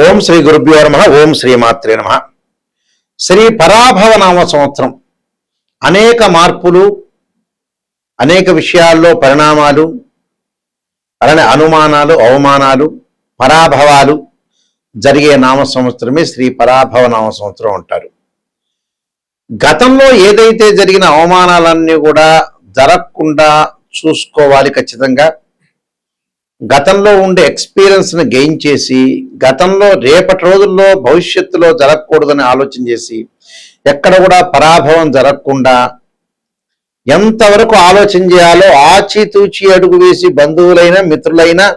ఓం శ్రీ గురుభ్యో నమః. ఓం శ్రీమాత్రే నమః. శ్రీ పరాభవ నామ సంవత్సరం అనేక మార్పులు, అనేక విషయాల్లో పరిణామాలు, అలానే అనుమానాలు, అవమానాలు, పరాభవాలు జరిగే నామ సంవత్సరమే శ్రీ పరాభవ నామ సంవత్సరం అంటారు. గతంలో ఏదైతే జరిగిన అవమానాలన్నీ కూడా జరగకుండా చూసుకోవాలి. ఖచ్చితంగా గతంలో ఉండే ఎక్స్పీరియన్స్ని గెయిన్ చేసి, గతంలో రేపటి రోజుల్లో భవిష్యత్తులో జరగకూడదని ఆలోచన చేసి, ఎక్కడ కూడా పరాభవం జరగకుండా ఎంతవరకు ఆలోచన చేయాలో ఆచితూచి అడుగు వేసి, బంధువులైనా, మిత్రులైనా,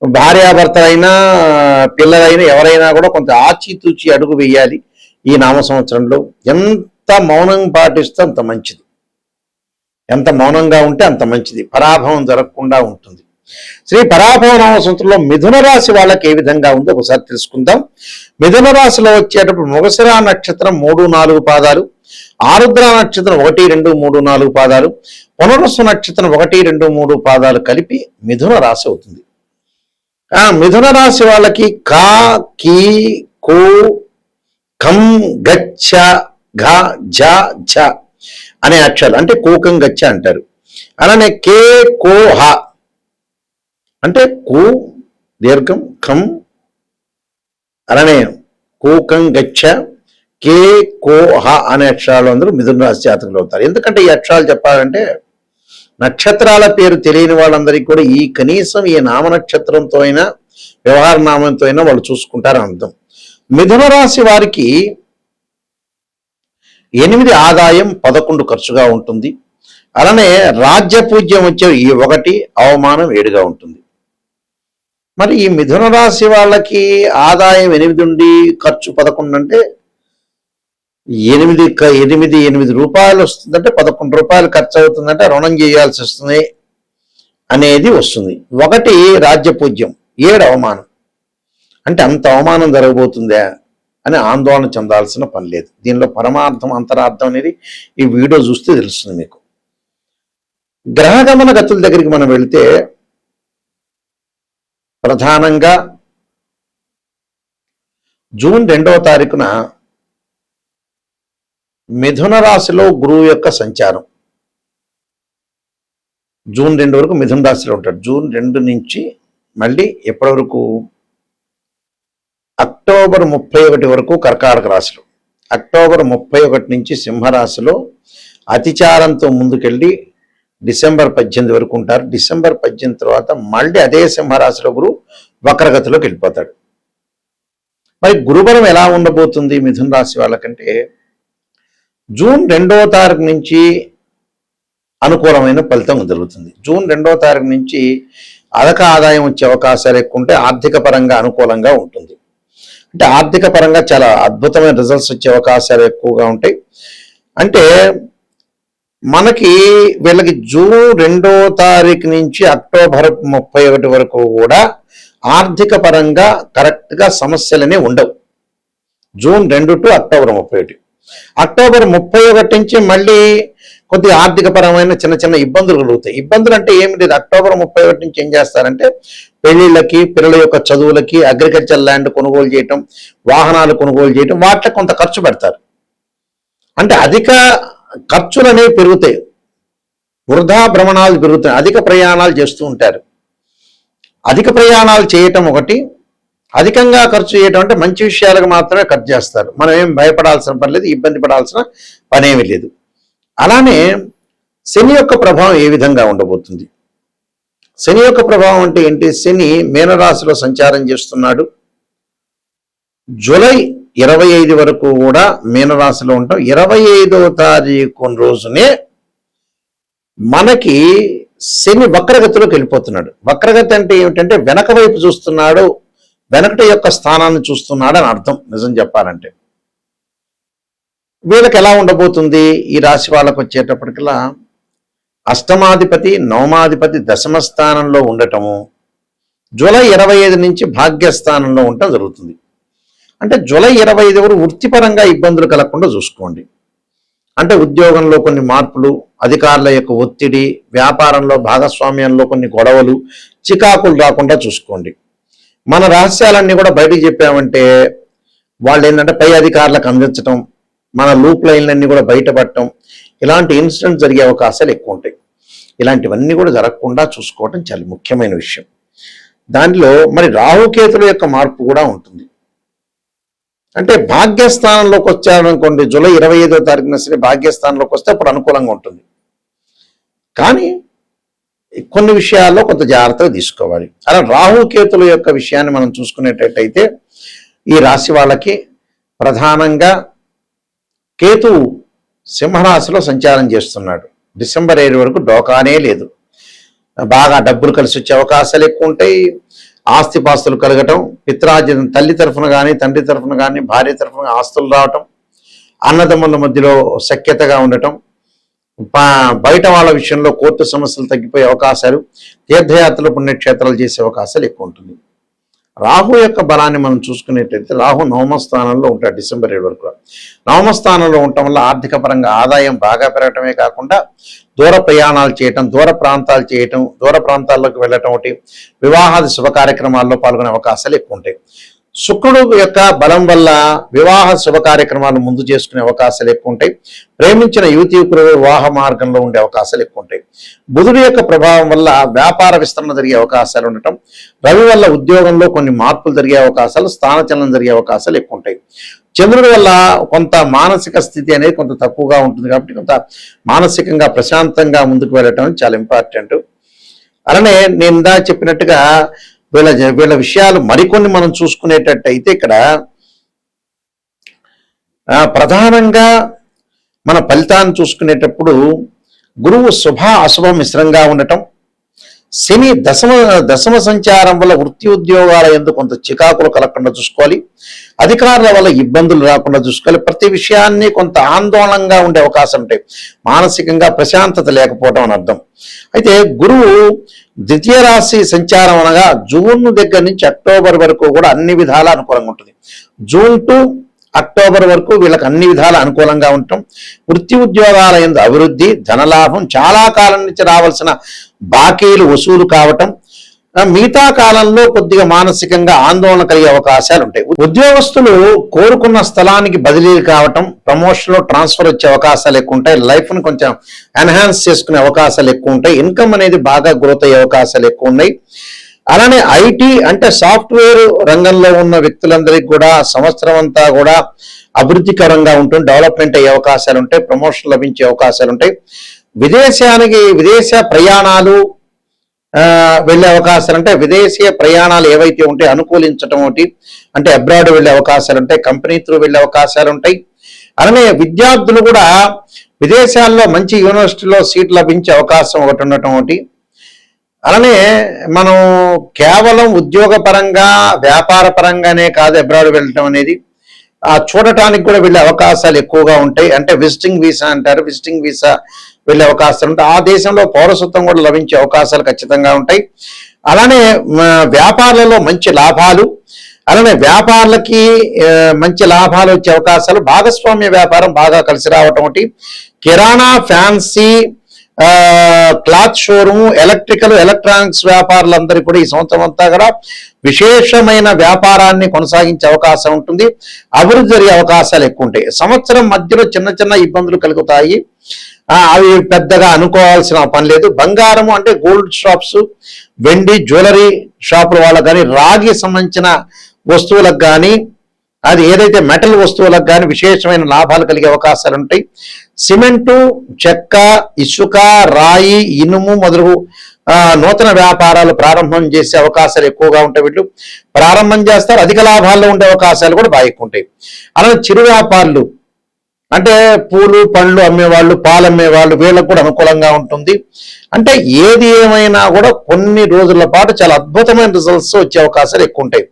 భార్యాభర్తలైనా, పిల్లలైనా ఎవరైనా కూడా కొంత ఆచితూచి అడుగు వేయాలి. ఈ నామ సంవత్సరంలో ఎంత మౌనం పాటిస్తే అంత మంచిది, ఎంత మౌనంగా ఉంటే అంత మంచిది, పరాభవం జరగకుండా ఉంటుంది. శ్రీ పరాభవ నామ సంవత్సరంలో మిథున రాశి వాళ్ళకి ఏ విధంగా ఉందో ఒకసారి తెలుసుకుందాం. మిథున రాశిలో వచ్చేటప్పుడు మృగశిర నక్షత్రం 3-4 పాదాలు, ఆరుద్ర నక్షత్రం 1, 2, 3, 4 పాదాలు, పునరుసు నక్షత్రం 1, 2, 3 పాదాలు కలిపి మిథున రాశి అవుతుంది. మిథున రాశి వాళ్ళకి కా, కీ, కు, కం, గచ్చ, ఘ, ఝ, ఝ అనే అక్షరాలు అంటే కూకం గచ్చ అంటారు. అలానే కే, కో, హ అంటే కు దీర్ఘం, ఖం, అలానే కూకం గచ్చ, కే, కో, హ అనే అక్షరాలు అందరూ మిథున రాశి జాతకులు అవుతారు. ఎందుకంటే ఈ అక్షరాలు చెప్పాలంటే నక్షత్రాల పేరు తెలియని వాళ్ళందరికీ కూడా ఈ కనీసం ఈ నామ నక్షత్రంతో అయినా, వ్యవహార నామంతో అయినా వాళ్ళు చూసుకుంటారని అర్థం. మిథున రాశి వారికి 8 ఆదాయం, 11 ఖర్చుగా ఉంటుంది. అలానే రాజ్యపూజ్యం వచ్చే ఈ 1, అవమానం 7గా ఉంటుంది. మరి ఈ మిథున రాశి వాళ్ళకి ఆదాయం 8 ఉండి ఖర్చు 11 అంటే 8 రూపాయలు వస్తుందంటే 11 రూపాయలు ఖర్చు అవుతుందంటే రుణం చేయాల్సి వస్తుంది అనేది వస్తుంది. 1 రాజ్యపూజ్యం, 7 అవమానం అంటే అంత అవమానం జరగబోతుందా అని ఆందోళన చెందాల్సిన పని లేదు. దీనిలో పరమార్థం, అంతరార్థం అనేది ఈ వీడియో చూస్తే తెలుస్తుంది మీకు. గ్రహగమన గతుల దగ్గరికి మనం వెళితే ప్రధానంగా జూన్ 2వ తారీఖున మిథున రాశిలో గురువు యొక్క సంచారం. జూన్ 2 వరకు మిథున రాశిలో ఉంటాడు. జూన్ 2 నుంచి మళ్ళీ ఎప్పటి వరకు అక్టోబర్ 31 వరకు కర్కాటక రాశిలో, అక్టోబర్ 31 నుంచి సింహరాశిలో అతిచారంతో ముందుకెళ్ళి డిసెంబర్ 18 వరకు ఉంటారు. డిసెంబర్ 18 తర్వాత మళ్ళీ అదే సింహరాశిలో గురువు వక్రగతిలోకి వెళ్ళిపోతాడు. మరి గురుబలం ఎలా ఉండబోతుంది మిథున రాశి వాళ్ళకంటే, జూన్ 2వ తారీఖు నుంచి అనుకూలమైన ఫలితం జరుగుతుంది. జూన్ 2వ తారీఖు నుంచి అధిక ఆదాయం వచ్చే అవకాశాలు ఎక్కువ ఉంటే ఆర్థిక పరంగా అనుకూలంగా ఉంటుంది. అంటే ఆర్థిక పరంగా చాలా అద్భుతమైన రిజల్ట్స్ వచ్చే అవకాశాలు ఎక్కువగా ఉంటాయి. అంటే మనకి వీళ్ళకి జూన్ 2వ తారీఖు నుంచి అక్టోబర్ 31 వరకు కూడా ఆర్థిక పరంగా కరెక్ట్గా సమస్యలనే ఉండవు. June 2 to October 31. అక్టోబర్ 31 నుంచి మళ్ళీ కొద్దిగా ఆర్థిక పరమైన చిన్న చిన్న ఇబ్బందులు కలుగుతాయి. ఇబ్బందులు అంటే ఏమి లేదు. అక్టోబర్ 31 నుంచి ఏం చేస్తారంటే పెళ్లిళ్ళకి, పిల్లల యొక్క చదువులకి, అగ్రికల్చర్ ల్యాండ్ కొనుగోలు చేయటం, వాహనాలు కొనుగోలు చేయటం, వాటికి కొంత ఖర్చు పెడతారు. అంటే అధిక ఖర్చులు అనేవి పెరుగుతాయి, వృధా భ్రమణాలు పెరుగుతాయి, అధిక ప్రయాణాలు చేస్తూ ఉంటారు. అధిక ప్రయాణాలు చేయటం ఒకటి, అధికంగా ఖర్చు చేయటం అంటే మంచి విషయాలకు మాత్రమే ఖర్చు చేస్తారు. మనం ఏం భయపడాల్సిన పని లేదు, ఇబ్బంది పడాల్సిన పనేమీ లేదు. అలానే శని యొక్క ప్రభావం ఏ విధంగా ఉండబోతుంది? శని యొక్క ప్రభావం అంటే ఏంటి? శని మీనరాశిలో సంచారం చేస్తున్నాడు. జూలై 25 వరకు కూడా మీనరాశిలో ఉంటాం. 25వ తారీఖు రోజునే మనకి శని వక్రగతిలోకి వెళ్ళిపోతున్నాడు. వక్రగతి అంటే ఏమిటంటే వెనక వైపు చూస్తున్నాడు, వెనకటి యొక్క స్థానాన్ని చూస్తున్నాడు అని అర్థం. నిజం చెప్పాలంటే వీళ్ళకి ఎలా ఉండబోతుంది? ఈ రాశి వాళ్ళకు వచ్చేటప్పటికల్లా అష్టమాధిపతి, నవమాధిపతి దశమ స్థానంలో ఉండటము, జూలై 25 నుంచి భాగ్యస్థానంలో ఉండటం జరుగుతుంది. అంటే జూలై 25 వరకు వృత్తిపరంగా ఇబ్బందులు కలగకుండా చూసుకోండి. అంటే ఉద్యోగంలో కొన్ని మార్పులు, అధికారుల యొక్క ఒత్తిడి, వ్యాపారంలో భాగస్వామ్యంలో కొన్ని గొడవలు, చికాకులు రాకుండా చూసుకోండి. మన రహస్యాలన్నీ కూడా బయటకు చెప్పామంటే వాళ్ళు ఏంటంటే పై అధికారులకు అందించడం, మన లూప్ లైన్లన్నీ కూడా బయటపడటం, ఇలాంటి ఇన్సిడెంట్స్ జరిగే అవకాశాలు ఎక్కువ ఉంటాయి. ఇలాంటివన్నీ కూడా జరగకుండా చూసుకోవడం చాలా ముఖ్యమైన విషయం. దానిలో మరి రాహుకేతుల యొక్క మార్పు కూడా ఉంటుంది. అంటే భాగ్యస్థానంలోకి వచ్చారనుకోండి, జూలై 25వ తారీఖున సరే భాగ్యస్థానంలోకి వస్తే అప్పుడు అనుకూలంగా ఉంటుంది. కానీ కొన్ని విషయాల్లో కొంత జాగ్రత్తగా తీసుకోవాలి. అలా రాహుకేతుల యొక్క విషయాన్ని మనం చూసుకునేటట్టయితే ఈ రాశి వాళ్ళకి ప్రధానంగా కేతువు సింహరాశిలో సంచారం చేస్తున్నాడు. డిసెంబర్ 7 వరకు డోకానే లేదు. బాగా డబ్బులు కలిసి వచ్చే అవకాశాలు ఎక్కువ ఉంటాయి. ఆస్తిపాస్తులు కలగటం, పిత్రార్జితం తల్లి తరఫున కానీ తండ్రి తరఫున కానీ భార్య తరఫున ఆస్తులు రావటం, అన్నదమ్ముల మధ్యలో సఖ్యతగా ఉండటం, బయట వాళ్ళ విషయంలో కోర్టు సమస్యలు తగ్గిపోయే అవకాశాలు, తీర్థయాత్రలు పుణ్యక్షేత్రాలు చేసే అవకాశాలు ఎక్కువ ఉంటుంది. రాహు యొక్క బలాన్ని మనం చూసుకునేటైతే రాహు నవమ స్థానంలో ఉంటాడు డిసెంబర్ 7 వరకు. నవమ స్థానంలో ఉండటం వల్ల ఆర్థిక పరంగా ఆదాయం బాగా పెరగటమే కాకుండా దూర ప్రయాణాలు చేయటం, దూర ప్రాంతాలు చేయటం, దూర ప్రాంతాల్లోకి వెళ్ళటం ఒకటి, వివాహాది శుభ కార్యక్రమాల్లో పాల్గొనే అవకాశాలు ఎక్కువ ఉంటాయి. శుక్రుడు యొక్క బలం వల్ల వివాహ శుభ కార్యక్రమాలు ముందు చేసుకునే అవకాశాలు ఎక్కువ ఉంటాయి. ప్రేమించిన యువతీయుకులు వివాహ మార్గంలో ఉండే అవకాశాలు ఎక్కువ ఉంటాయి. బుధుడి యొక్క ప్రభావం వల్ల వ్యాపార విస్తరణ జరిగే అవకాశాలు ఉండటం, రవి వల్ల ఉద్యోగంలో కొన్ని మార్పులు జరిగే అవకాశాలు, స్థానచలనం జరిగే అవకాశాలు ఎక్కువ ఉంటాయి. చంద్రుడి వల్ల కొంత మానసిక స్థితి అనేది కొంత తక్కువగా ఉంటుంది కాబట్టి కొంత మానసికంగా ప్రశాంతంగా ముందుకు వెళ్ళటం చాలా ఇంపార్టెంట్. అలానే నేను ఇందా చెప్పినట్టుగా వీళ్ళ విషయాలు మరికొన్ని మనం చూసుకునేటట్టయితే ఇక్కడ ప్రధానంగా మన ఫలితాన్ని చూసుకునేటప్పుడు గురువు శుభ అశుభ మిశ్రంగా ఉండటం, శని దశమ సంచారం వల్ల వృత్తి ఉద్యోగాల యందు కొంత చికాకులు కలగకుండా చూసుకోవాలి, అధికారుల వల్ల ఇబ్బందులు రాకుండా చూసుకోవాలి. ప్రతి విషయాన్ని కొంత ఆందోళనగా ఉండే అవకాశం ఉంటాయి, మానసికంగా ప్రశాంతత లేకపోవడం అని అర్థం. అయితే గురువు ద్వితీయ రాశి సంచారం అనగా జూన్ దగ్గర నుంచి అక్టోబర్ వరకు కూడా అన్ని విధాల అనుకూలంగా ఉంటుంది. జూన్ టు అక్టోబర్ వరకు వీళ్ళకి అన్ని విధాల అనుకూలంగా ఉండటం, వృత్తి ఉద్యోగాల యందు అభివృద్ధి, ధనలాభం, చాలా కాలం నుంచి రావాల్సిన బాకీలు వసూలు కావటం, మిగతా కాలంలో కొద్దిగా మానసికంగా ఆందోళన కలిగే అవకాశాలు ఉంటాయి. ఉద్యోగస్తులు కోరుకున్న స్థలానికి బదిలీలు కావటం, ప్రమోషన్లో ట్రాన్స్ఫర్ వచ్చే అవకాశాలు ఎక్కువ ఉంటాయి. లైఫ్ను కొంచెం ఎన్హాన్స్ చేసుకునే అవకాశాలు ఎక్కువ ఉంటాయి. ఇన్కమ్ అనేది బాగా గ్రోత్ అయ్యే అవకాశాలు ఎక్కువ ఉన్నాయి. అలానే ఐటీ అంటే సాఫ్ట్వేర్ రంగంలో ఉన్న వ్యక్తులందరికీ కూడా సంవత్సరం అంతా కూడా అభివృద్ధికరంగా ఉంటుంది, డెవలప్మెంట్ అయ్యే అవకాశాలు ఉంటాయి, ప్రమోషన్ లభించే అవకాశాలు ఉంటాయి. విదేశ ప్రయాణాలు వెళ్ళే అవకాశాలు అంటే విదేశీయ ప్రయాణాలు ఏవైతే ఉంటాయి అనుకూలించడం ఒకటి, అంటే అబ్రాడ్ వెళ్ళే అవకాశాలు ఉంటాయి, కంపెనీ త్రూ వెళ్ళే అవకాశాలు ఉంటాయి. అలానే విద్యార్థులు కూడా విదేశాల్లో మంచి యూనివర్సిటీలో సీట్ లభించే అవకాశం ఒకటి ఉండటం ఒకటి. అలానే మనం కేవలం ఉద్యోగ పరంగా వ్యాపార పరంగానే కాదు అబ్రాడ్ వెళ్ళటం అనేది, చూడటానికి కూడా వెళ్ళే అవకాశాలు ఎక్కువగా ఉంటాయి. అంటే విజిటింగ్ వీసా అంటారు, విజిటింగ్ వీసా వెళ్ళే అవకాశాలు ఉంటాయి. ఆ దేశంలో పౌరసత్వం కూడా లభించే అవకాశాలు ఖచ్చితంగా ఉంటాయి. అలానే వ్యాపారాలలో మంచి లాభాలు, అలానే వ్యాపారులకి మంచి లాభాలు వచ్చే అవకాశాలు, భాగస్వామ్య వ్యాపారం బాగా కలిసి రావటం ఒకటి, కిరాణా, ఫ్యాన్సీ, క్లాత్ షోరూమ్, ఎలక్ట్రానిక్స్ వ్యాపారులందరికీ కూడా ఈ సంవత్సరం అంతా కూడా విశేషమైన వ్యాపారాన్ని కొనసాగించే అవకాశం ఉంటుంది. అభివృద్ధి జరిగే అవకాశాలు ఎక్కువ ఉంటాయి. సంవత్సరం మధ్యలో చిన్న చిన్న ఇబ్బందులు కలుగుతాయి, అవి పెద్దగా అనుకోవాల్సిన పని లేదు. బంగారము అంటే గోల్డ్ షాప్స్, వెండి జ్యువెలరీ షాపుల వాళ్ళకు కానీ, రాగి సంబంధించిన వస్తువులకు కానీ, అది ఏదైతే మెటల్ వస్తువులకు కానీ విశేషమైన లాభాలు కలిగే అవకాశాలు ఉంటాయి. సిమెంటు, చెక్క, ఇసుక, రాయి, ఇనుము మొదలగు నూతన వ్యాపారాలు ప్రారంభం చేసే అవకాశాలు ఎక్కువగా ఉంటాయి. వీళ్ళు ప్రారంభం చేస్తారు, అధిక లాభాల్లో ఉండే అవకాశాలు కూడా బాగా ఎక్కువ ఉంటాయి. అలానే చిరు వ్యాపారులు అంటే పూలు పండ్లు అమ్మేవాళ్ళు, పాలు అమ్మేవాళ్ళు, వీళ్ళకు కూడా అనుకూలంగా ఉంటుంది. అంటే ఏది ఏమైనా కూడా కొన్ని రోజుల పాటు చాలా అద్భుతమైన రిజల్ట్స్ వచ్చే అవకాశాలు ఎక్కువ ఉంటాయి.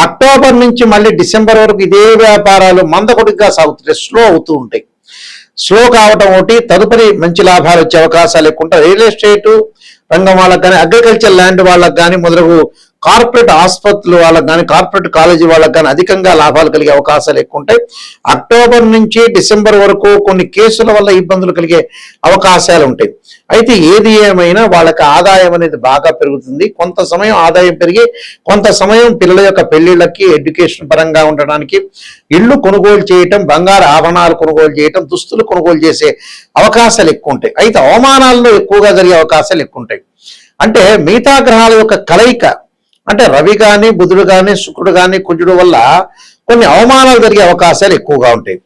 అక్టోబర్ నుంచి మళ్ళీ డిసెంబర్ వరకు ఇదే వ్యాపారాలు మందకొడిగా సాగుతుంటాయి, స్లో అవుతూ ఉంటాయి. స్లో కావటం ఒకటి, తదుపరి మంచి లాభాలు వచ్చే అవకాశాలు ఎక్కువ ఉంటాయి. రియల్ ఎస్టేటు రంగం వాళ్ళకి కానీ, అగ్రికల్చర్ ల్యాండ్ వాళ్ళకి కానీ, మొదలగు కార్పొరేట్ ఆసుపత్రులు వాళ్ళకి కానీ కార్పొరేట్ కాలేజీ వాళ్ళకి కానీ అధికంగా లాభాలు కలిగే అవకాశాలు ఎక్కువ ఉంటాయి. అక్టోబర్ నుంచి డిసెంబర్ వరకు కొన్ని కేసుల వల్ల ఇబ్బందులు కలిగే అవకాశాలు ఉంటాయి. అయితే ఏది ఏమైనా వాళ్ళకి ఆదాయం అనేది బాగా పెరుగుతుంది. కొంత సమయం ఆదాయం పెరిగి కొంత సమయం పిల్లల యొక్క పెళ్లిళ్ళకి, ఎడ్యుకేషన్ పరంగా ఉండడానికి, ఇళ్ళు కొనుగోలు చేయటం, బంగారు ఆభరణాలు కొనుగోలు చేయటం, దుస్తులు కొనుగోలు చేసే అవకాశాలు ఎక్కువ ఉంటాయి. అయితే అవమానాల్లో ఎక్కువగా జరిగే అవకాశాలు ఎక్కువ ఉంటాయి. అంటే మిగతా గ్రహాల యొక్క కలయిక అంటే రవి కానీ, బుధుడు కానీ, శుక్రుడు కానీ, కుజుడు వల్ల కొన్ని అవమానాలు జరిగే అవకాశాలు ఎక్కువగా ఉంటాయి.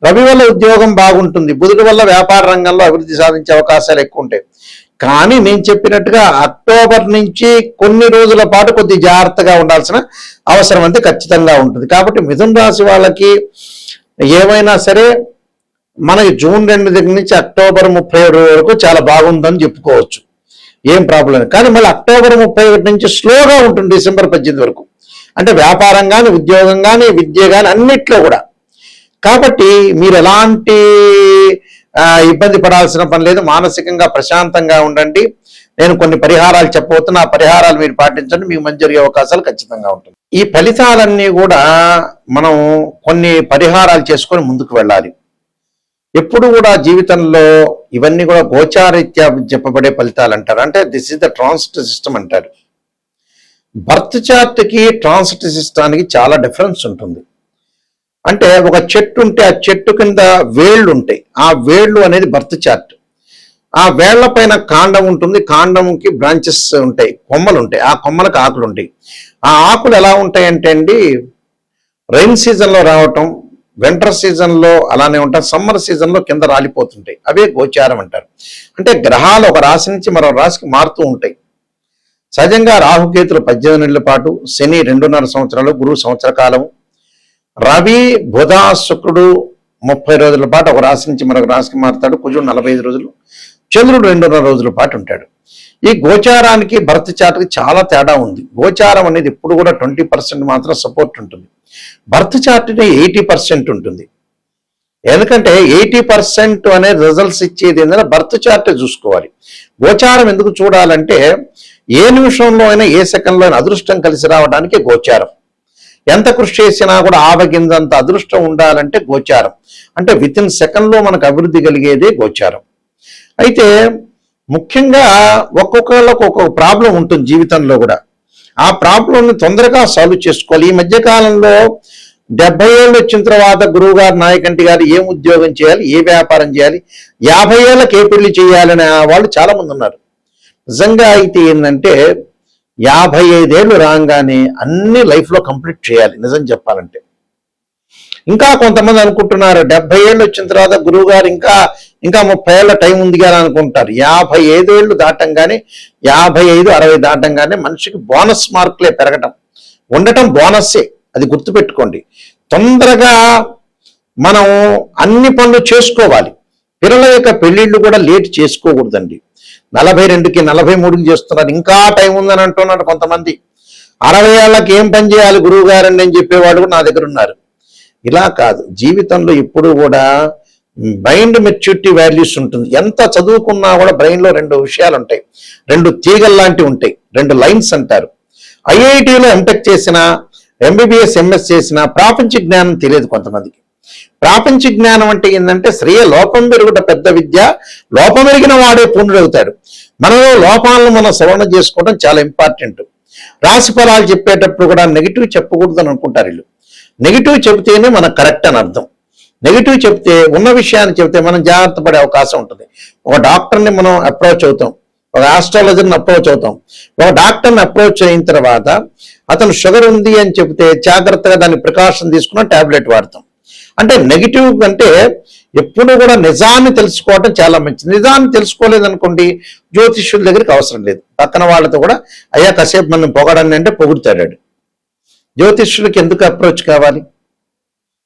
రవి వల్ల ఉద్యోగం బాగుంటుంది, బుధుడి వల్ల వ్యాపార రంగంలో అభివృద్ధి సాధించే అవకాశాలు ఎక్కువ ఉంటాయి. కానీ నేను చెప్పినట్టుగా అక్టోబర్ నుంచి కొన్ని రోజుల పాటు కొద్ది జాగ్రత్తగా ఉండాల్సిన అవసరం అయితే ఖచ్చితంగా ఉంటుంది. కాబట్టి మిథున రాశి వాళ్ళకి ఏమైనా సరే మనకి జూన్ 2 దగ్గర నుంచి అక్టోబర్ 31 వరకు చాలా బాగుందని చెప్పుకోవచ్చు, ఏం ప్రాబ్లం. కానీ మళ్ళీ అక్టోబర్ 31 నుంచి స్లోగా ఉంటుంది డిసెంబర్ 18 వరకు. అంటే వ్యాపారం కానీ, ఉద్యోగం కానీ, విద్య కానీ అన్నిట్లో కూడా. కాబట్టి మీరు ఎలాంటి ఇబ్బంది పడాల్సిన పని లేదు. మానసికంగా ప్రశాంతంగా ఉండండి. నేను కొన్ని పరిహారాలు చెప్పబోతున్నా, ఆ పరిహారాలు మీరు పాటించండి, మీకు మంచి జరిగే అవకాశాలు ఖచ్చితంగా ఉంటుంది. ఈ ఫలితాలన్నీ కూడా మనం కొన్ని పరిహారాలు చేసుకొని ముందుకు వెళ్ళాలి. ఎప్పుడు కూడా జీవితంలో ఇవన్నీ కూడా గోచారీత్యా చెప్పబడే ఫలితాలు అంటారు. అంటే this is the transit system అంటారు. బర్త్ చార్ట్కి ట్రాన్సిట్ సిస్టానికి చాలా డిఫరెన్స్ ఉంటుంది. అంటే ఒక చెట్టు ఉంటే ఆ చెట్టు కింద వేళ్ళు ఉంటాయి, ఆ వేళ్ళు అనేది బర్త్ చార్ట్. ఆ వేళ్ల పైన కాండం ఉంటుంది, కాండంకి బ్రాంచెస్ ఉంటాయి, కొమ్మలు ఉంటాయి, ఆ కొమ్మలకు ఆకులు ఉంటాయి. ఆ ఆకులు ఎలా ఉంటాయంటే అండి, రైన్ సీజన్లో రావటం, వింటర్ సీజన్లో అలానే ఉంటాయి, సమ్మర్ సీజన్లో కింద రాలిపోతుంటాయి. అవే గోచారం అంటారు. అంటే గ్రహాలు ఒక రాశి నుంచి మరో రాశికి మారుతూ ఉంటాయి. సహజంగా రాహుకేతులు 18 నెలల పాటు, శని 2.5 సంవత్సరాలు, గురువు సంవత్సర కాలము, రవి బుధ శుక్రుడు 30 రోజుల పాటు ఒక రాశి నుంచి మరొక రాశికి మారుతాడు, కుజుడు 45 రోజులు, చంద్రుడు 2.5 రోజుల పాటు ఉంటాడు. ఈ గోచారానికి బర్త్ చార్ట్కి చాలా తేడా ఉంది. గోచారం అనేది ఎప్పుడు కూడా 20% మాత్రం సపోర్ట్ ఉంటుంది, బర్త్ చార్ట్ని 80% ఉంటుంది. ఎందుకంటే 80% అనే రిజల్ట్స్ ఇచ్చేది ఏంటంటే బర్త్ చార్ట్ చూసుకోవాలి. గోచారం ఎందుకు చూడాలంటే ఏ నిమిషంలో అయినా, ఏ సెకండ్లో అయినా అదృష్టం కలిసి రావడానికి గోచారం. ఎంత కృషి చేసినా కూడా ఆవగింజంత అదృష్టం ఉండాలంటే గోచారం. అంటే వితిన్ సెకండ్లో మనకు అభివృద్ధి కలిగేదే గోచారం. అయితే ముఖ్యంగా ఒక్కొక్కళ్ళకు ఒక్కొక్క ప్రాబ్లం ఉంటుంది జీవితంలో కూడా. ఆ ప్రాబ్లంని తొందరగా సాల్వ్ చేసుకోవాలి. ఈ మధ్యకాలంలో 70 ఏళ్ళు వచ్చిన తర్వాత గురువు గారు, నాయకంటి గారు ఏం ఉద్యోగం చేయాలి, ఏ వ్యాపారం చేయాలి, 50 ఏళ్ళకి ఏ పెళ్లి చేయాలనే వాళ్ళు చాలా మంది ఉన్నారు. నిజంగా అయితే ఏంటంటే 55 ఏళ్ళు రాగానే అన్ని లైఫ్లో కంప్లీట్ చేయాలి నిజం చెప్పాలంటే. ఇంకా కొంతమంది అనుకుంటున్నారు 70 ఏళ్ళు వచ్చిన తర్వాత గురువు గారు ఇంకా 30 ఏళ్ళ టైం ఉంది కానీ అనుకుంటారు. 55 ఏళ్ళు దాటంగానే, 55, 60 దాటంగానే మనిషికి బోనస్ మార్కులే పెరగటం ఉండటం బోనస్సే, అది గుర్తుపెట్టుకోండి. తొందరగా మనం అన్ని పనులు చేసుకోవాలి. పిల్లల యొక్క పెళ్లిళ్ళు కూడా లేట్ చేసుకోకూడదండి. 42కి 43కి చేస్తున్నారు, ఇంకా టైం ఉందని అంటున్నారు కొంతమంది. 60 ఏళ్ళకి ఏం పని చేయాలి గురువు గారండి అని చెప్పేవాడు కూడా నా దగ్గర ఉన్నారు. ఇలా కాదు, జీవితంలో ఎప్పుడు కూడా మైండ్ మెచ్యూరిటీ వాల్యూస్ ఉంటుంది. ఎంత చదువుకున్నా కూడా బ్రెయిన్లో 2 విషయాలు ఉంటాయి, 2 తీగలు లాంటివి ఉంటాయి, 2 లైన్స్ అంటారు. ఐఐటీలో ఎంటెక్ చేసినా, ఎంబీబీఎస్ ఎంఎస్ చేసినా ప్రాపంచిక జ్ఞానం తెలియదు కొంతమందికి. ప్రాపంచిక జ్ఞానం అంటే ఏంటంటే శ్రేయ లోపం పెరుగుట పెద్ద విద్య, లోపం ఎరిగిన వాడే పూర్ణుడవుతాడు. మనలో లోపాలను మనం శ్రవణ చేసుకోవడం చాలా ఇంపార్టెంట్. రాశి ఫలాలు చెప్పేటప్పుడు కూడా నెగిటివ్ చెప్పకూడదు అని అనుకుంటారు వీళ్ళు. నెగిటివ్ చెబితేనే మనకు కరెక్ట్ అని అర్థం. నెగిటివ్ చెప్తే, ఉన్న విషయాన్ని చెబితే మనం జాగ్రత్త పడే అవకాశం ఉంటుంది. ఒక డాక్టర్ని మనం అప్రోచ్ అవుతాం, ఒక ఆస్ట్రాలజర్ని అప్రోచ్ అవుతాం. ఒక డాక్టర్ని అప్రోచ్ అయిన తర్వాత అతను షుగర్ ఉంది అని చెబితే జాగ్రత్తగా దాన్ని ప్రికాషన్ తీసుకున్న టాబ్లెట్ వాడతాం. అంటే నెగిటివ్ అంటే ఎప్పుడు కూడా నిజాన్ని తెలుసుకోవడం చాలా మంచిది. నిజాన్ని తెలుసుకోలేదనుకోండి, జ్యోతిష్యుల దగ్గరికి అవసరం లేదు. పక్కన వాళ్ళతో కూడా అయ్యా కాసేపు మనం పొగడండి అంటే పొగుడుతాడు. జ్యోతిష్యులకి ఎందుకు అప్రోచ్ కావాలి?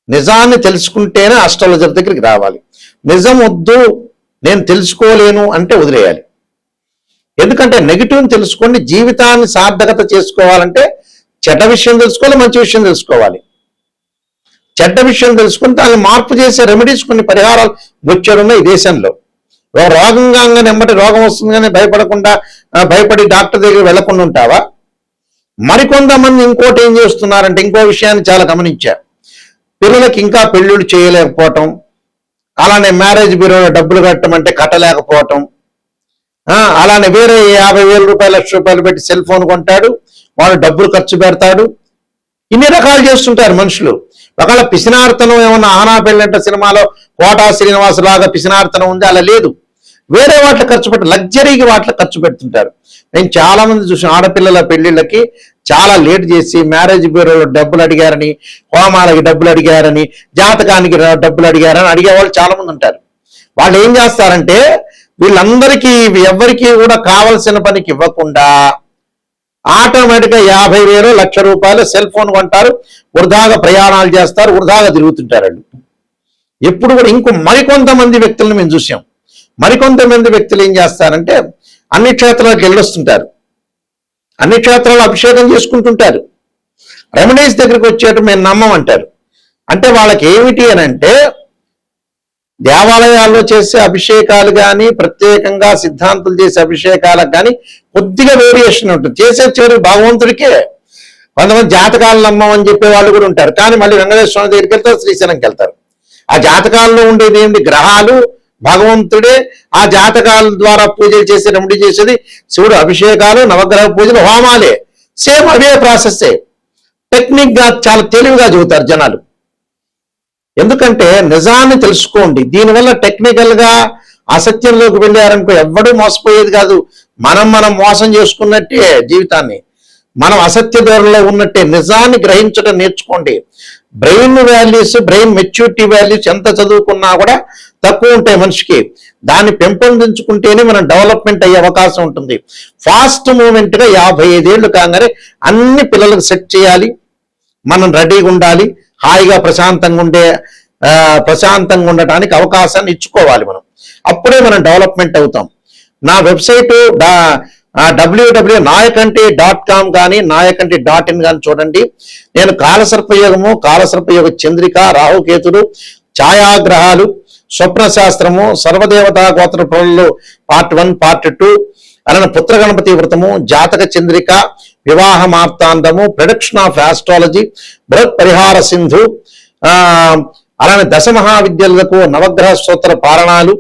నిజాన్ని తెలుసుకుంటేనే ఆస్ట్రాలజర్ దగ్గరికి రావాలి. నిజం వద్దు, నేను తెలుసుకోలేను అంటే వదిలేయాలి. ఎందుకంటే నెగిటివ్ని తెలుసుకోండి. జీవితాన్ని సార్థకత చేసుకోవాలంటే చెడ్డ విషయం తెలుసుకోవాలి, మంచి విషయం తెలుసుకోవాలి. చెడ్డ విషయం తెలుసుకుని దాన్ని మార్పు చేసే రెమెడీస్, కొన్ని పరిహారాలు వచ్చాడున్నాయి ఈ దేశంలో. రోగం కాగానే ఎమ్మటి రోగం వస్తుంది కానీ భయపడి డాక్టర్ దగ్గర వెళ్లకుండా ఉంటావా? మరికొంతమంది ఇంకోటి ఏం చేస్తున్నారంటే, ఇంకో విషయాన్ని చాలా గమనించా, పిల్లలకి ఇంకా పెళ్ళిళ్ళు చేయలేకపోవటం, అలానే మ్యారేజ్ బ్యూరోలో డబ్బులు కట్టమంటే కట్టలేకపోవటం, అలానే వేరే 50,000 రూపాయలు 1,00,000 రూపాయలు పెట్టి సెల్ ఫోన్ కొంటాడు, వాడు డబ్బులు ఖర్చు పెడతాడు. ఇన్ని రకాలు చేస్తుంటారు మనుషులు. ఒకవేళ పిసినార్తనం ఏమన్నా ఆనా పెళ్ళంట సినిమాలో కోటా శ్రీనివాసు లాగా పిసినార్తనం ఉంది, అలా లేదు. వేరే వాటిలో ఖర్చు పెట్టి లగ్జరీకి వాటిలో ఖర్చు పెడుతుంటారు. నేను చాలా మంది చూసిన ఆడపిల్లల పెళ్లిళ్ళకి చాలా లేట్ చేసి మ్యారేజ్ బ్యూరోలో డబ్బులు అడిగారని, హోమాలకి డబ్బులు అడిగారని, జాతకానికి డబ్బులు అడిగారని అడిగేవాళ్ళు చాలా మంది ఉంటారు. వాళ్ళు ఏం చేస్తారంటే, వీళ్ళందరికీ ఎవరికి కూడా కావలసిన పనికి ఇవ్వకుండా ఆటోమేటిక్గా 50,000 1,00,000 రూపాయలు సెల్ ఫోన్ కొంటారు, వృధాగా ప్రయాణాలు చేస్తారు, వృధాగా తిరుగుతుంటారు. ఎప్పుడు కూడా మరికొంతమంది వ్యక్తులను మేము చూసాం. మరికొంతమంది వ్యక్తులు ఏం చేస్తారంటే, అన్ని క్షేత్రాలకు వెళ్ళొస్తుంటారు, అన్ని క్షేత్రాలు అభిషేకం చేసుకుంటుంటారు, రెమెడీస్ దగ్గరికి వచ్చేట మేము నమ్మమంటారు. అంటే వాళ్ళకి ఏమిటి అని అంటే, దేవాలయాల్లో చేసే అభిషేకాలు కానీ, ప్రత్యేకంగా సిద్ధాంతులు చేసే అభిషేకాలకు కానీ కొద్దిగా వేరియేషన్ ఉంటుంది. చేసే చివరికి భగవంతుడికే. కొంతమంది జాతకాలు నమ్మమని చెప్పే వాళ్ళు కూడా ఉంటారు, కానీ మళ్ళీ వెంకటేశ్వర స్వామి దగ్గరికి వెళ్తారు, శ్రీశైలంకి వెళ్తారు. ఆ జాతకాల్లో ఉండేది ఏంటి? గ్రహాలు, భగవంతుడే. ఆ జాతకాల ద్వారా పూజలు చేసి రెమెడీ చేసేది శివుడు, అభిషేకాలు, నవగ్రహ పూజలు, హోమాలే. సేమ్ అవే ప్రాసెస్సే. టెక్నిక్ గా చాలా తెలివిగా చెబుతారు జనాలు. ఎందుకంటే నిజాన్ని తెలుసుకోండి. దీనివల్ల టెక్నికల్ గా అసత్యంలోకి వెళ్ళారనుకో ఎవ్వడూ మోసపోయేది కాదు. మనం మోసం చేసుకున్నట్టే జీవితాన్ని. మనం అసత్య ధోరణిలో ఉన్నట్టే. నిజాన్ని గ్రహించడం నేర్చుకోండి. Brain values, brain maturity values ఎంత చదువుకున్నా కూడా తక్కువ ఉంటాయి మనిషికి. దాన్ని పెంపొందించుకుంటేనే మనం డెవలప్మెంట్ అయ్యే అవకాశం ఉంటుంది. ఫాస్ట్ మూమెంట్ గా 55 ఏళ్ళు కాగానే అన్ని పిల్లలకు సెట్ చేయాలి. మనం రెడీగా ఉండాలి. హాయిగా ప్రశాంతంగా ఉండటానికి అవకాశాన్ని ఇచ్చుకోవాలి మనం. అప్పుడే మనం డెవలప్మెంట్ అవుతాం. నా వెబ్సైట్ www.nayakanti.com కానీ nayakanti.in కానీ చూడండి. నేను కాలసర్పయోగము, కాలసర్పయోగ చంద్రిక, రాహుకేతుడు, ఛాయాగ్రహాలు, స్వప్న శాస్త్రము, సర్వదేవతా గోత్ర ప్రళలు పార్ట్ 1, పార్ట్ 2, అలానే పుత్ర గణపతి వ్రతము, జాతక చంద్రిక, వివాహ మార్తాండము, ప్రొడక్షన్ ఆఫ్ ఆస్ట్రాలజీ, బృహత్ పరిహార సింధు, అలానే దశమహావిద్యలకు నవగ్రహ స్తోత్ర పారణాలు,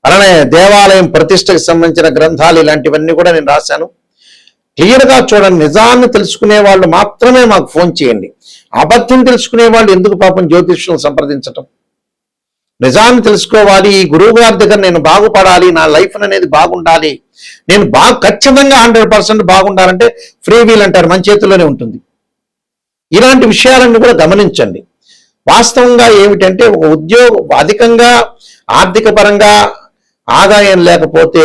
అలానే దేవాలయం ప్రతిష్టకు సంబంధించిన గ్రంథాలు, ఇలాంటివన్నీ కూడా నేను రాశాను. క్లియర్గా చూడండి. నిజాన్ని తెలుసుకునే వాళ్ళు మాత్రమే మాకు ఫోన్ చేయండి. అబద్ధం తెలుసుకునే వాళ్ళు ఎందుకు పాపం జ్యోతిష్యులను సంప్రదించటం? నిజాన్ని తెలుసుకోవాలి. ఈ గురువు గారి దగ్గర నేను బాగుపడాలి, నా లైఫ్ అనేది బాగుండాలి, నేను ఖచ్చితంగా 100% బాగుండాలంటే ఫ్రీ వీల్ అంటారు, మన చేతుల్లోనే ఉంటుంది. ఇలాంటి విషయాలన్నీ కూడా గమనించండి. వాస్తవంగా ఏమిటంటే, ఒక ఉద్యోగం అధికంగా ఆర్థిక పరంగా ఆదాయం లేకపోతే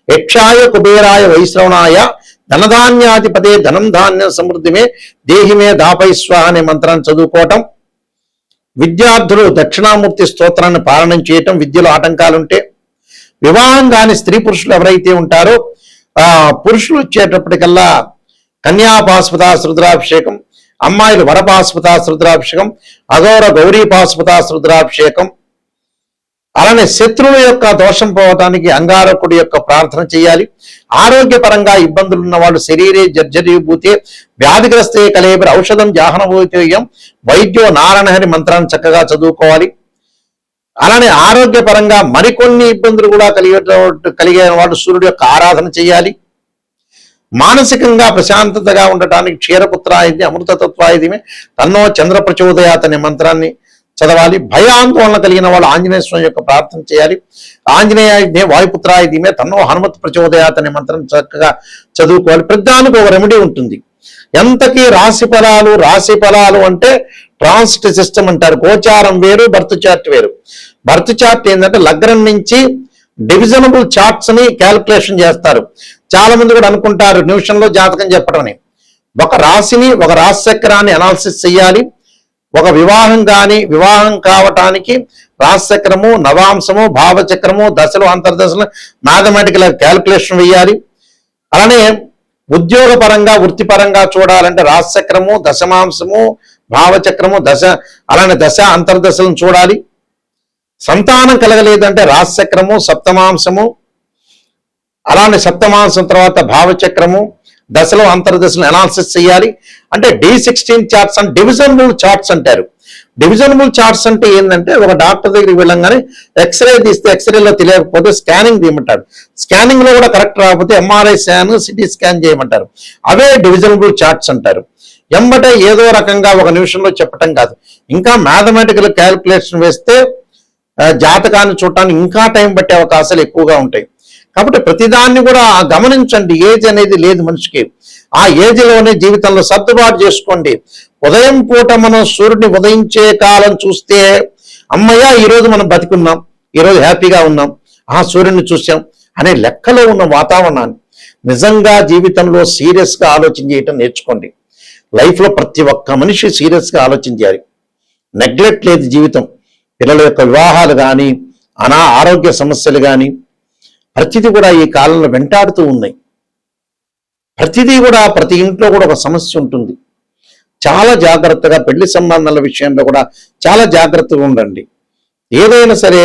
యక్షాయ కుబేరాయ వైశ్రవణాయ ధనధాన్యాధిపతే ధనం ధాన్యం సమృద్ధిమే దేహిమే దాపైస్వ అనే మంత్రాన్ని చదువుకోవటం, విద్యార్థులు దక్షిణామూర్తి స్తోత్రాన్ని పాలనం చేయటం, విద్యలో ఆటంకాలుంటే, వివాహం కాని స్త్రీ పురుషులు ఎవరైతే ఉంటారో పురుషులు వచ్చేటప్పటికల్లా కన్యాపాస్పదాస్ రుద్రాభిషేకం, అమ్మాయిలు వరపాస్పదాస్ రుద్రాభిషేకం, అఘోర గౌరీపాస్పదాస్ రుద్రాభిషేకం, అలానే శత్రువుల యొక్క దోషం పోవటానికి అంగారకుడి యొక్క ప్రార్థన చేయాలి. ఆరోగ్యపరంగా ఇబ్బందులు ఉన్న వాళ్ళు శరీరే జర్జరీభూతే వ్యాధిగ్రస్తే కలేబరి ఔషధం జాహనభూతేయం వైద్యో నారాయణ మంత్రాన్ని చక్కగా చదువుకోవాలి. అలానే ఆరోగ్యపరంగా మరికొన్ని ఇబ్బందులు కూడా కలిగే వాళ్ళు సూర్యుడు యొక్క ఆరాధన చేయాలి. మానసికంగా ప్రశాంతతగా ఉండటానికి క్షీరపుత్రాయుధి అమృతతత్వాయుధిమే తన్నో చంద్ర ప్రచోదయాత్ అనే మంత్రాన్ని చదవాలి. భయాందోళన కలిగిన వాళ్ళు ఆంజనేయ స్వామి యొక్క ప్రార్థన చేయాలి. ఆంజనేయాయుధే వాయుపుత్రాయుధిమే తన్నో హనుమత్ ప్రచోదయాత్ అనే మంత్రం చక్కగా చదువుకోవాలి. ప్రతిదానికి ఒక రెమెడీ ఉంటుంది. ఎంతకీ రాశి ఫలాలు అంటే ట్రాన్సిట్ సిస్టమ్ అంటారు. గోచారం వేరు, బర్త్ చార్ట్ వేరు. బర్త్ చార్ట్ ఏంటంటే లగ్నం నుంచి డివిజనబుల్ చార్ట్స్ ని క్యాల్కులేషన్ చేస్తారు. చాలా మంది కూడా అనుకుంటారు నిమిషంలో జాతకం చెప్పడం అని. ఒక రాశిని, ఒక రాశి చక్రాన్ని అనాలిసిస్ చేయాలి. ఒక వివాహం కావటానికి రాశి చక్రము, నవాంశము, భావచక్రము, దశలు, అంతర్దశలు మ్యాథమెటికల్ క్యాల్కులేషన్ వేయాలి. అలానే ఉద్యోగపరంగా వృత్తిపరంగా చూడాలంటే రాశి చక్రము, దశమాంశము, భావచక్రము, అలానే దశ అంతర్దశలను చూడాలి. సంతానం కలగలేదంటే రాశి చక్రము, సప్తమాంశము, అలానే సప్తమాంశం తర్వాత భావచక్రము, దశలో అంతర్దశలో అనాలిసిస్ చేయాలి. అంటే D16 చార్ట్స్ అండ్ డివిజనబుల్ చార్ట్స్ అంటారు. డివిజనబుల్ చార్ట్స్ అంటే ఏంటంటే ఒక డాక్టర్ దగ్గరికి వెళ్ళంగానే ఎక్స్రే తీస్తే ఎక్స్రేలో తెలియకపోతే స్కానింగ్ తీయమంటాడు. స్కానింగ్ లో కూడా కరెక్ట్ రాకపోతే MRI స్కాన్, సిటీ స్కాన్ చేయమంటారు. అవే డివిజనబుల్ చార్ట్స్ అంటారు. ఎంబటే ఏదో రకంగా ఒక నిమిషంలో చెప్పటం కాదు, ఇంకా మ్యాథమెటికల్ క్యాలిక్యులేషన్ వేస్తే జాతకాన్ని చూడటానికి ఇంకా టైం పట్టే అవకాశాలు ఎక్కువగా ఉంటాయి. కాబట్టి ప్రతిదాన్ని కూడా గమనించండి. ఏజ్ అనేది లేదు మనిషికి. ఆ ఏజ్లోనే జీవితంలో సర్దుబాటు చేసుకోండి. ఉదయం పూట మనం సూర్యుడిని ఉదయించే కాలం చూస్తే అమ్మయ్య ఈరోజు మనం బతికున్నాం, ఈరోజు హ్యాపీగా ఉన్నాం, సూర్యుడిని చూసాం అనే లెక్కలో ఉన్న వాతావరణాన్ని నిజంగా జీవితంలో సీరియస్గా ఆలోచన చేయటం నేర్చుకోండి. లైఫ్లో ప్రతి ఒక్క మనిషి సీరియస్గా ఆలోచన చేయాలి. నెగ్లెక్ట్ లేదు జీవితం. పిల్లల యొక్క వివాహాలు కానీ, ఆరోగ్య సమస్యలు కానీ ప్రతిదీ కూడా ఈ కాలంలో వెంటాడుతూ ఉన్నాయి. ప్రతిదీ కూడా ప్రతి ఇంట్లో కూడా ఒక సమస్య ఉంటుంది. చాలా జాగ్రత్తగా పెళ్లి సంబంధాల విషయంలో కూడా చాలా జాగ్రత్తగా ఉండండి. ఏదైనా సరే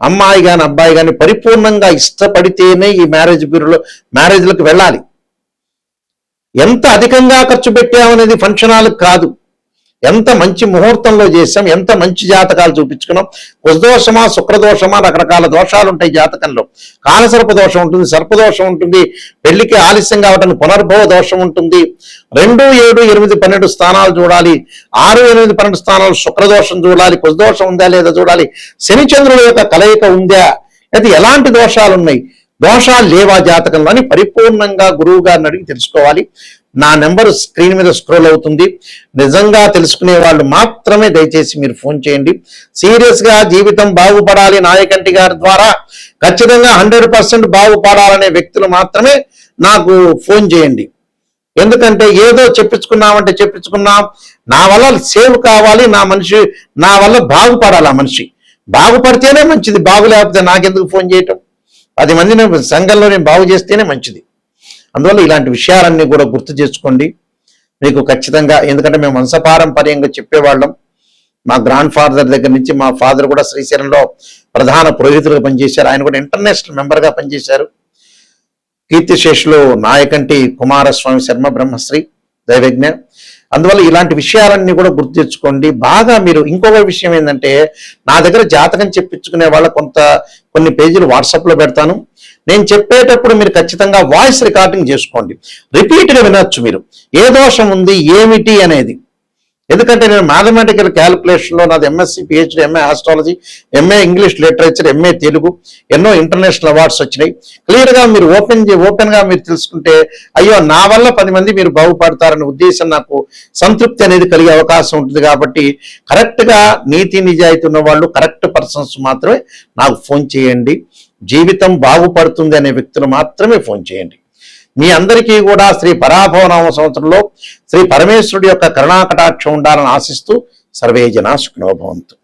అమ్మాయి కానీ అబ్బాయి కానీ పరిపూర్ణంగా ఇష్టపడితేనే ఈ మ్యారేజ్లకు వెళ్ళాలి. ఎంత అధికంగా ఖర్చు పెట్టామనేది ఫంక్షన్ హాల్ కాదు, ఎంత మంచి ముహూర్తంలో చేసాం, ఎంత మంచి జాతకాలు చూపించుకున్నాం. కుశదోషమా శుక్రదోషమా రకరకాల దోషాలు ఉంటాయి జాతకంలో. కాలసర్ప దోషం ఉంటుంది, సర్పదోషం ఉంటుంది, పెళ్లికి ఆలస్యం కావటానికి పునర్భవ దోషం ఉంటుంది. 2, 7, 8, 12 స్థానాలు చూడాలి. 6, 8, 12 స్థానాలు శుక్రదోషం చూడాలి. కుశదోషం ఉందా లేదా చూడాలి. శని చంద్రుల యొక్క కలయిక ఉందా, అయితే ఎలాంటి దోషాలు ఉన్నాయి, దోషాలు లేవా జాతకంలో అని పరిపూర్ణంగా గురువు గారిని అడిగి తెలుసుకోవాలి. నా నెంబర్ స్క్రీన్ మీద స్క్రోల్ అవుతుంది. నిజంగా తెలుసుకునే వాళ్ళు మాత్రమే దయచేసి మీరు ఫోన్ చేయండి. సీరియస్గా జీవితం బాగుపడాలి నాయకంటి గారి ద్వారా ఖచ్చితంగా 100% బాగుపడాలనే వ్యక్తులు మాత్రమే నాకు ఫోన్ చేయండి. ఎందుకంటే ఏదో చెప్పించుకున్నాం, నా వల్ల సేవ్ కావాలి, నా వల్ల బాగుపడాలి. ఆ మనిషి బాగుపడితేనే మంచిది, బాగులేకపోతే నాకెందుకు ఫోన్ చేయటం? 10 మందిని సంఘంలో నేను బాగు చేస్తేనే మంచిది. అందువల్ల ఇలాంటి విషయాలన్నీ కూడా గుర్తు చేసుకోండి. మీకు ఖచ్చితంగా, ఎందుకంటే మేము వంశపారంపర్యంగా చెప్పేవాళ్ళం. మా గ్రాండ్ ఫాదర్ దగ్గర నుంచి మా ఫాదర్ కూడా శ్రీశైలంలో ప్రధాన పురోహితులుగా పనిచేశారు. ఆయన కూడా ఇంటర్నేషనల్ మెంబర్గా పనిచేశారు. కీర్తిశేషులు నాయకంటి కుమారస్వామి శర్మ బ్రహ్మశ్రీ దైవజ్ఞ. అందువల్ల ఇలాంటి విషయాలన్నీ కూడా గుర్తు తెచ్చుకోండి. బాగా మీరు ఇంకొక విషయం ఏంటంటే, నా దగ్గర జాతకం చెప్పించుకునే వాళ్ళ కొన్ని పేజీలు వాట్సాప్లో పెడతాను. నేను చెప్పేటప్పుడు మీరు ఖచ్చితంగా వాయిస్ రికార్డింగ్ చేసుకోండి. రిపీట్గా వినొచ్చు మీరు ఏ దోషం ఉంది ఏమిటి అనేది. ఎందుకంటే నేను మ్యాథమెటికల్ క్యాలిక్యులేషన్లో నాది MSc, PhD, MA astrology, MA English literature, MA Telugu, ఎన్నో ఇంటర్నేషనల్ అవార్డ్స్ వచ్చినాయి. క్లియర్గా మీరు ఓపెన్గా మీరు తెలుసుకుంటే అయ్యో నా వల్ల 10 మంది మీరు బాగుపడతారనే ఉద్దేశం, నాకు సంతృప్తి అనేది కలిగే అవకాశం ఉంటుంది. కాబట్టి కరెక్ట్గా నీతి నిజాయితీ ఉన్న వాళ్ళు, కరెక్ట్ పర్సన్స్ మాత్రమే నాకు ఫోన్ చేయండి. జీవితం బాగుపడుతుంది అనే వ్యక్తులు మాత్రమే ఫోన్ చేయండి. మీ అందరికీ కూడా శ్రీ పరాభవనామ సంవత్సరంలో శ్రీ పరమేశ్వరుడి యొక్క కరుణాకటాక్షం ఉండాలని ఆశిస్తూ సర్వే జనా సుఖినో భవంతు.